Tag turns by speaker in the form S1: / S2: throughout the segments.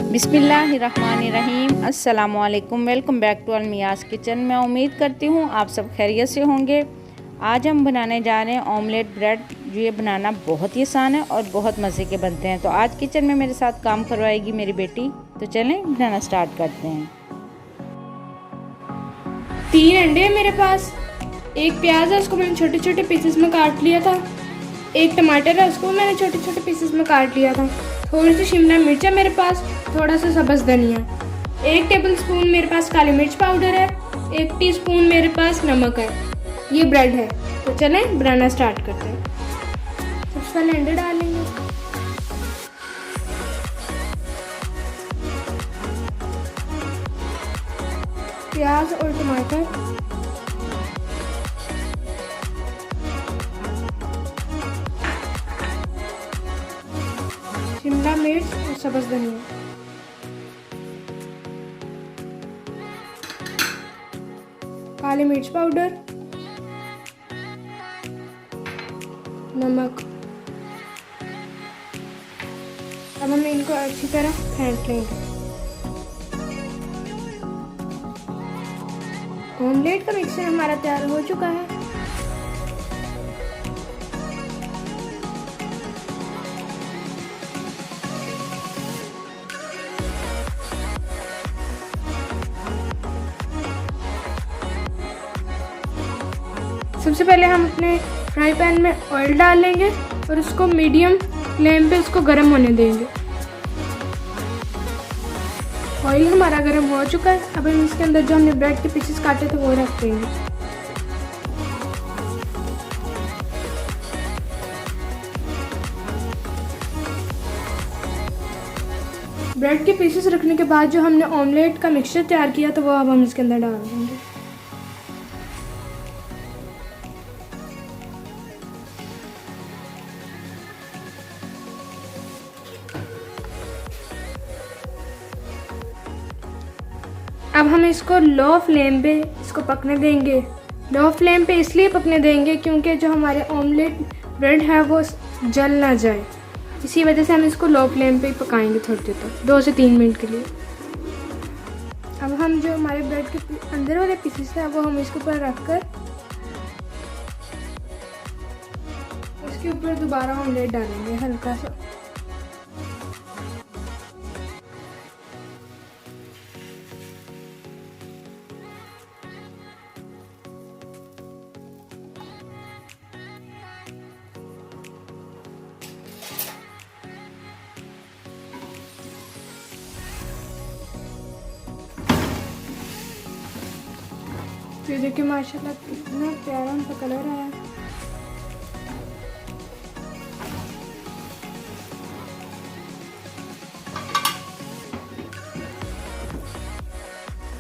S1: बिस्मिल्लाहिर्रहमानिर्रहीम। अस्सलामुअलैकुम। Welcome back to Almiyaz kitchen. मैं उम्मीद करती हूँ आप सब खैरियत से होंगे। आज हम बनाने जा रहे हैं ऑमलेट ब्रेड। ये बनाना बहुत ही आसान है और बहुत मज़े के बनते हैं। तो आज किचन में मेरे साथ काम करवाएगी मेरी बेटी। तो चलें बनाना स्टार्ट करते हैं।
S2: 3 अंडे है मेरे पास। एक प्याज है, उसको मैंने छोटे छोटे पीसेस में काट लिया था। एक टमाटर है, उसको मैंने छोटे छोटे पीसेस में काट लिया था। थोड़ी सी शिमला मिर्च है मेरे पास, थोड़ा सा सब्ज़ धनिया। 1 टेबलस्पून मेरे पास काली मिर्च पाउडर है। 1 टीस्पून मेरे पास नमक है। ये ब्रेड है। तो चलें बनाना स्टार्ट करते हैं। सबसे पहले अंडे डालेंगे। प्याज और टमाटर, शिमला मिर्च और सब्ज़ धनिया, काली मिर्च पाउडर, नमक। अब हम इनको अच्छी तरह फेंट लेंगे। ऑमलेट का मिक्सचर हमारा तैयार हो चुका है। सबसे पहले हम अपने फ्राई पैन में ऑयल डाल लेंगे और उसको मीडियम फ्लेम पे उसको गर्म होने देंगे। ऑयल हमारा गर्म हो चुका है। अब हम इसके अंदर जो हमने ब्रेड के पीसेस काटे थे वो रख देंगे। ब्रेड के पीसेस रखने के बाद जो हमने ऑमलेट का मिक्सचर तैयार किया तो वो अब हम इसके अंदर डाल देंगे। अब हम इसको लो फ्लेम पे इसको पकने देंगे। लो फ्लेम पे इसलिए पकने देंगे क्योंकि जो हमारे ऑमलेट ब्रेड है वो जल ना जाए। इसी वजह से हम इसको लो फ्लेम पे ही पकाएंगे थोड़ी देर तक, 2 से 3 मिनट के लिए। अब हम जो हमारे ब्रेड के अंदर वाले पीसेस हैं वो हम इसके ऊपर रख कर इसके ऊपर दोबारा ऑमलेट डालेंगे हल्का सा। तो ये देखिए माशाल्लाह कितना प्यारा उनका कलर आया।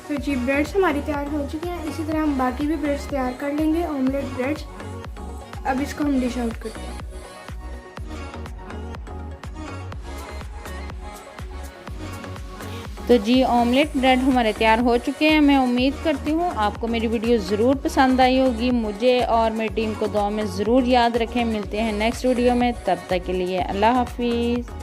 S2: तो जी ब्रेड्स हमारी तैयार हो चुकी हैं। इसी तरह हम बाकी भी ब्रेड्स तैयार कर लेंगे, ऑमलेट ब्रेड्स। अब इसको हम डिश आउट करते हैं।
S1: तो जी ऑमलेट ब्रेड हमारे तैयार हो चुके हैं। मैं उम्मीद करती हूँ आपको मेरी वीडियो ज़रूर पसंद आई होगी। मुझे और मेरी टीम को दुआ में ज़रूर याद रखें। मिलते हैं नेक्स्ट वीडियो में, तब तक के लिए अल्लाह हाफिज़।